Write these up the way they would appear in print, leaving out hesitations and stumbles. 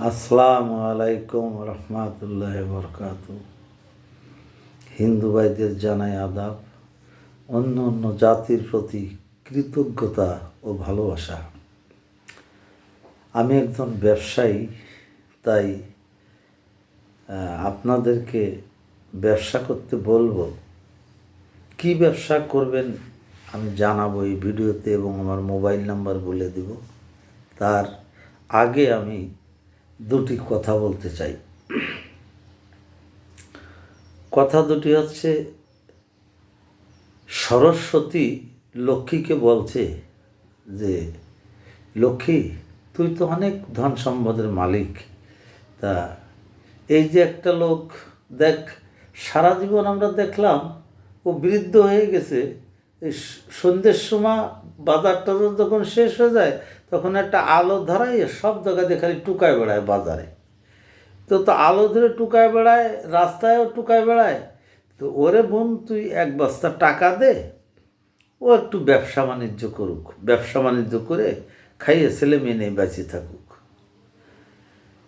আসসালামু আলাইকুম রহমতুল্লাহ বরকাত। হিন্দু ভাইদের জানাই আদাব। অন্য অন্য জাতির প্রতি কৃতজ্ঞতা ও ভালোবাসা। আমি একজন ব্যবসায়ী, তাই আপনাদেরকে ব্যবসা করতে বলবো। কি ব্যবসা করবেন আমি জানাবো এই ভিডিওতে, এবং আমার মোবাইল নাম্বার বলে দেব। তার আগে আমি দুটি কথা বলতে চাই। কথা দুটি হচ্ছে, সরস্বতী লক্ষ্মীকে বলছে যে, লক্ষ্মী, তুই তো অনেক ধন সম্পদের মালিক। তা এই যে একটা লোক, দেখ, সারা জীবন আমরা দেখলাম ও বৃদ্ধ হয়ে গেছে। এই সন্ধ্যের সময় বাজারটা যখন শেষ হয়ে যায়, তখন একটা আলো ধরাই সব জায়গাতে খালি টুকায় বেড়ায় বাজারে। তো আলো ধরে টুকায় বেড়ায়, রাস্তায়ও টুকায় বেড়ায়। তো ওরে বোন, তুই এক বস্তা টাকা দে, ও একটু ব্যবসা বাণিজ্য করুক, ব্যবসা বাণিজ্য করে খাইয়ে ছেলে মেয়ে নিয়ে বেঁচে থাকুক।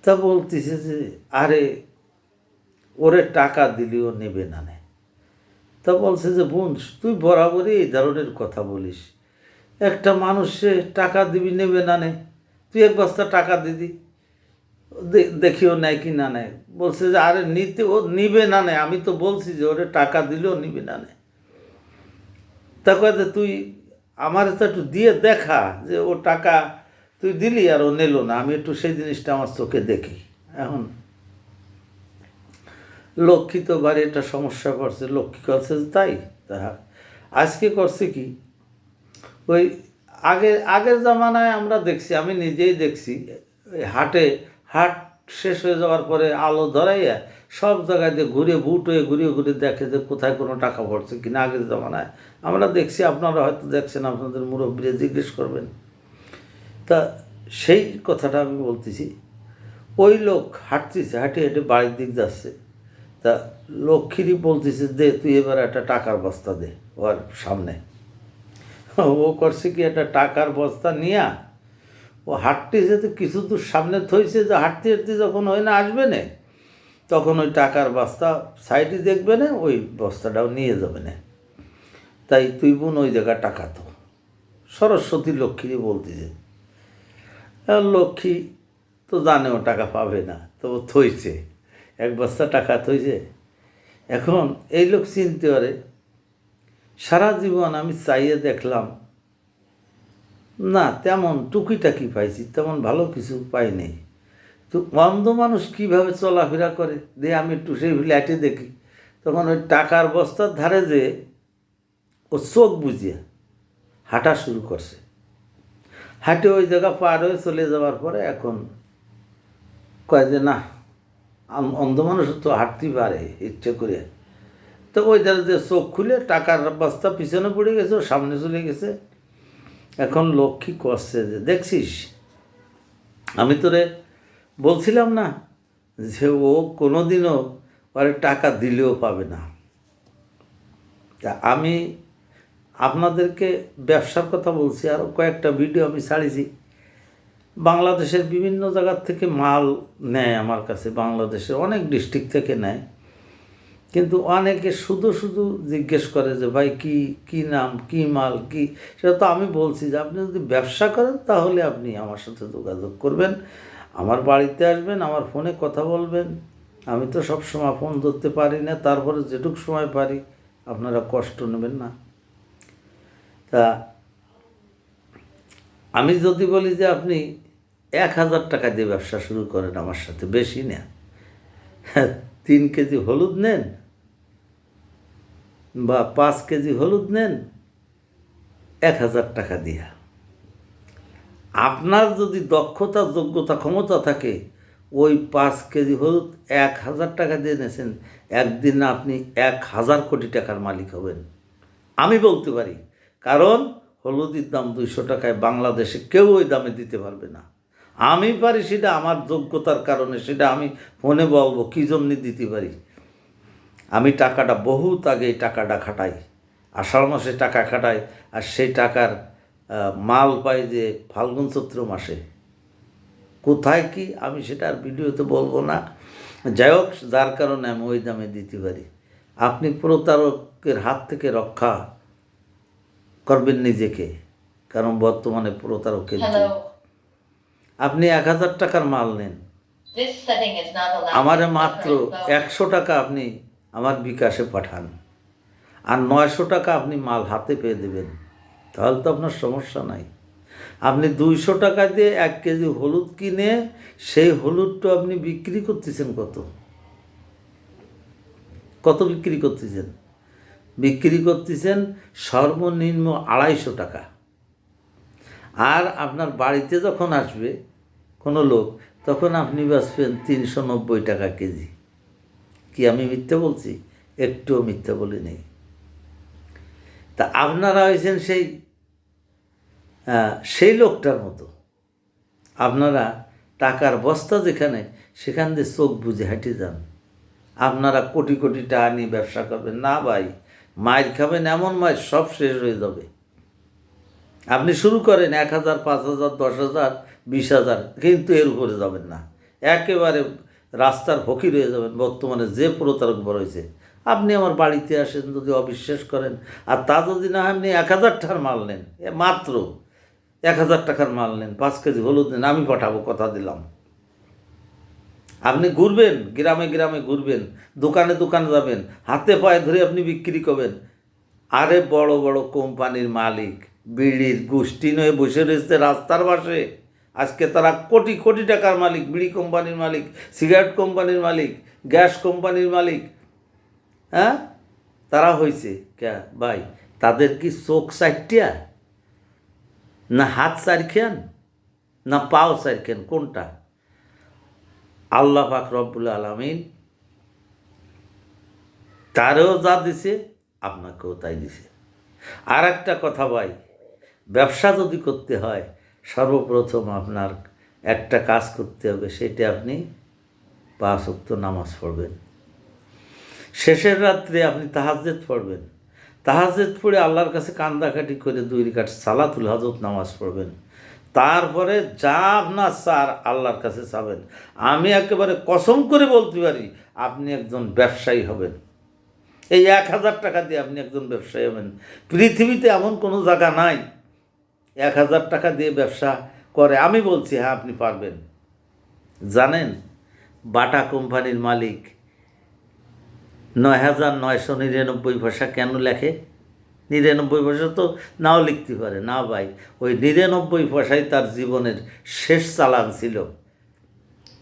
তা বলতেছে যে, আরে ওরে টাকা দিলেও নেবে না নে। তা বলছে যে, বোন, তুই বরাবরই এই ধরনের কথা বলিস। একটা মানুষে টাকা দিবি, নেবে না নে, তুই এক বস্তা টাকা দিদি, দেখিও নেয় কি না নেয়। বলছে যে, আরে নিতে, ও নিবে না নেয়, আমি তো বলছি যে ওরে টাকা দিলেও নিবে না নেয়। তা কয়ে, তুই আমার তো একটু দিয়ে দেখা যে ও টাকা তুই দিলি আর ও নিল না, আমি একটু সেই জিনিসটা আমার চোখে দেখি। এখন লক্ষ্মী তো বাড়ি একটা সমস্যা করছে। লক্ষ্মী করছে যে তাই, তা আজকে করছে কি, ওই আগের জামানায় আমরা দেখছি, আমি নিজেই দেখছি, ওই হাট শেষ হয়ে যাওয়ার পরে আলো ধরাইয়া সব জায়গায় দিয়ে ঘুরে বুট হয়ে ঘুরে ঘুরে দেখে যে কোথায় কোনো টাকা পড়ছে কিনা। আগের জামানায় আমরা দেখছি, আপনারা হয়তো দেখছেন, আপনাদের মুরব্বীরা জিজ্ঞেস করবেন। তা সেই কথাটা আমি বলতেছি। ওই লোক হাঁটতেছে, হাঁটে হেঁটে বাড়ির দিক যাচ্ছে। তা লক্ষ্মীরই বলতেছে, দে তুই এবার একটা টাকার বস্তা দে ওর সামনে। ও করছে কি, একটা টাকার বস্তা নিয়া ও হাঁটতেছে, তো কিছু দূর সামনে থইছে, যে হাঁটতে হাঁটতে যখন ওই না আসবে না, তখন ওই টাকার বস্তা সাইডে দেখবে না, ওই বস্তাটাও নিয়ে যাবে না। তাই তুই বোন ওই জায়গায় টাকা তো। সরস্বতী লক্ষ্মীরই বলতেছে। লক্ষ্মী তো জানে ও টাকা পাবে না, তো ও থইছে, এক বস্তা টাকা থইছে। এখন এই লোক চিনতে পারে, সারা জীবন আমি চাইয়ে দেখলাম না, তেমন টুকিটাকি পাইছি, তেমন ভালো কিছু পাইনি। তো অন্ধ মানুষ কীভাবে চলাফেরা করে, দিয়ে আমি একটু সেই ফ্ল্যাটে দেখি, তখন ওই টাকার বস্তার ধারে যে ও চোখ বুঝিয়ে হাঁটা শুরু করছে। হাঁটে ওই জায়গা পার হয়ে চলে যাওয়ার পরে এখন কয় যে, না, অন্ধ মানুষ তো হাঁটতেই পারে ইচ্ছে করে। তো ওই ধারে যে চোখ খুলে টাকার বস্তা পিছনে পড়ে গেছে, ও সামনে চলে গেছে। এখন লক্ষ্মী করছে যে, দেখছিস, আমি তোরে বলছিলাম না যে ও কোনোদিনও ওরে টাকা দিলেও পাবে না। তা আমি আপনাদেরকে ব্যবসার কথা বলছি, আরও কয়েকটা ভিডিও আমি ছাড়িয়েছি। বাংলাদেশের বিভিন্ন জায়গার থেকে মাল নেয় আমার কাছে, বাংলাদেশের অনেক ডিস্ট্রিক্ট থেকে নেয়। কিন্তু অনেকে শুধু শুধু জিজ্ঞেস করে যে, ভাই কি নাম, কি মাল, কি। সেটা তো আমি বলছি যে, আপনি যদি ব্যবসা করেন তাহলে আপনি আমার সাথে যোগাযোগ করবেন, আমার বাড়িতে আসবেন, আমার ফোনে কথা বলবেন। আমি তো সব সময় ফোন ধরতে পারি না, তারপরে যেটুক সময় পারি আপনারা কষ্ট নেবেন না। তা আমি যদি বলি যে আপনি 1,000 টাকা দিয়ে ব্যবসা শুরু করেন আমার সাথে, বেশি না, 3 কেজি হলুদ নেন বা 5 কেজি হলুদ নেন 1,000 টাকা দিয়া, আপনার যদি দক্ষতা, যোগ্যতা, ক্ষমতা থাকে, ওই 5 কেজি হলুদ 1,000 টাকা দিয়ে নিয়েছেন, একদিন আপনি 1,000 কোটি টাকার মালিক হবেন, আমি বলতে পারি। কারণ হলুদের দাম 200 টাকায় বাংলাদেশে কেউ ওই দামে দিতে পারবে না। আমি পারি, সেটা আমার যোগ্যতার কারণে, সেটা আমি ফোনে বলবো কী জন্য দিতে পারি। আমি টাকাটা বহুত আগে টাকাটা খাটাই, আষাঢ় মাসে টাকা খাটাই, আর সেই টাকার মাল পাই যে ফাল্গুন চৈত্র মাসে। কোথায় কি আমি সেটা আর ভিডিওতে বলবো না। যাই হোক, যার কারণে আমি ওই দামে দিতে পারি। আপনি প্রতারকের হাত থেকে রক্ষা করবেন নিজেকে, কারণ বর্তমানে প্রতারকের যুগ। আপনি 1000 টাকার মাল নেন, আমারে মাত্র 100 টাকা আপনি আমার বিকাশে পাঠান, আর 900 টাকা আপনি মাল হাতে পেয়ে দেবেন, তাহলে তো আপনার সমস্যা নাই। আপনি 200 টাকা দিয়ে 1 কেজি হলুদ কিনে সেই হলুদটা আপনি বিক্রি করতেছেন কত বিক্রি করতেছেন? বিক্রি করতেছেন সর্বনিম্ন 250 টাকা। আর আপনার বাড়িতে যখন আসবে কোনো লোক, তখন আপনি বেচবেন 390 টাকা কেজি। কি আমি মিথ্যা বলছি? একটুও মিথ্যা বলি নেই। তা আপনারা হয়েছেন সেই লোকটার মতো। আপনারা টাকার বস্তা যেখানে, সেখান দিয়ে চোখ বুঝে হেঁটে যান। আপনারা কোটি কোটি টাকা নিয়ে ব্যবসা করবেন না ভাই, মায়ের খাবেন, এমন মায়ের সব শেষ হয়ে যাবে। আপনি শুরু করেন 1000, 5000, 10000, 20000, কিন্তু এর উপরে যাবেন না, একেবারে রাস্তার ফকির হয়ে যাবেন। বর্তমানে যে প্রতারক বড় হয়েছে, আপনি আমার বাড়িতে আসেন, যদি অবিশ্বাস করেন, আর তা যদি না আপনি 1000 টাকার মাল নেন, মাত্র 1000 টাকার মাল নেন, 5 কেজি হলুদ নেন, আমি পাঠাবো, কথা দিলাম। আপনি ঘুরবেন, গ্রামে গ্রামে ঘুরবেন, দোকানে দোকানে যাবেন, হাতে পায়ে ধরে আপনি বিক্রি করবেন। আরে বড় বড় কোম্পানির মালিক বিড়ির গোষ্ঠী নয়ে বসে রয়েছে রাস্তার পাশে। আজকে তারা কোটি কোটি টাকার মালিক, বিড়ি কোম্পানির মালিক, সিগারেট কোম্পানির মালিক, গ্যাস কোম্পানির মালিক। হ্যাঁ, তারা হয়েছে কে ভাই? তাদের কি চোখ 4টা, না হাত 4খান, না পাও 4খান? কোনটা? আল্লাহ পাক রব্বুল আলামিন তারেও যা দিছে, আপনাকেও তাই দিছে। আর একটা কথা ভাই, ব্যবসা যদি করতে হয়, সর্বপ্রথম আপনার একটা কাজ করতে হবে, সেটা আপনি 5 ওয়াক্ত নামাজ পড়বেন। শেষের রাত্রে আপনি তাহাজ্জুদ পড়বেন। তাহাজ্জুদ পড়ে আল্লাহর কাছে কান্দাকাটি করে 2 রাকাত সালাতুল হাজত নামাজ পড়বেন। তারপরে যা আপনার চার আল্লাহর কাছে চাবেন। আমি একেবারে কসম করে বলতে পারি, আপনি একজন ব্যবসায়ী হবেন। এই 1000 টাকা দিয়ে আপনি একজন ব্যবসায়ী হবেন। পৃথিবীতে এমন কোনো জায়গা নাই 1000 টাকা দিয়ে ব্যবসা করে। আমি বলছি, হ্যাঁ আপনি পারবেন। জানেন বাটা কোম্পানির মালিক 9999 পয়সা কেন লেখে? 99 পয়সা তো নাও লিখতে পারে না ভাই, ওই 99 পয়সাই তার জীবনের শেষ চালান ছিল।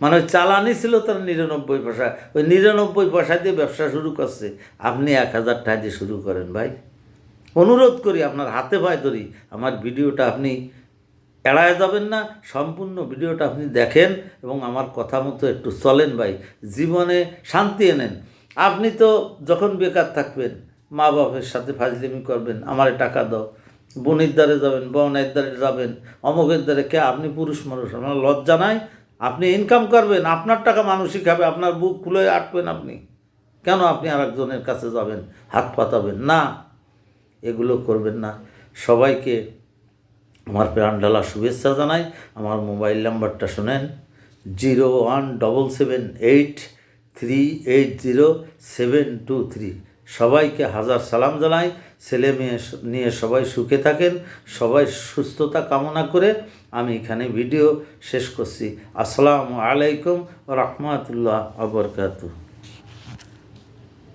মানে ওই চালানই ছিল তার 99 পয়সা। ওই 99 পয়সা দিয়ে ব্যবসা শুরু করছে। আপনি 1000 টাকা দিয়ে শুরু করেন ভাই। অনুরোধ করি, আপনার হাতে পায়ে ধরি, আমার ভিডিওটা আপনি এড়ায় যাবেন না, সম্পূর্ণ ভিডিওটা আপনি দেখেন এবং আমার কথা মতো একটু চলেন ভাই, জীবনে শান্তি এনেন। আপনি তো যখন বেকার থাকবেন, মা বাপের সাথে ফাজলিমি করবেন, আমারে টাকা দাও, বোনের দ্বারে যাবেন, বোনের দ্বারে যাবেন, অমুকের দ্বারে। কে আপনি পুরুষ মানুষ, আপনার লজ্জা নাই? আপনি ইনকাম করবেন, আপনার টাকা মানুষই খাবে, আপনার বুক ফুলে আটবেন আপনি। কেন আপনি আরেকজনের কাছে যাবেন, হাত পাতাবেন না? এগুলো করবেন না। সবাইকে আমার প্রাণঢালা শুভেচ্ছা জানাই। আমার মোবাইল নাম্বারটা শোনেন, 01777380723। সবাইকে হাজার সালাম জানাই। ছেলে মেয়ে নিয়ে সবাই সুখে থাকেন, সবাই সুস্থতা কামনা করে আমি এখানে ভিডিও শেষ করছি। আসসালামু আলাইকুম ওয়া রাহমাতুল্লাহি ওয়া বারাকাতুহু।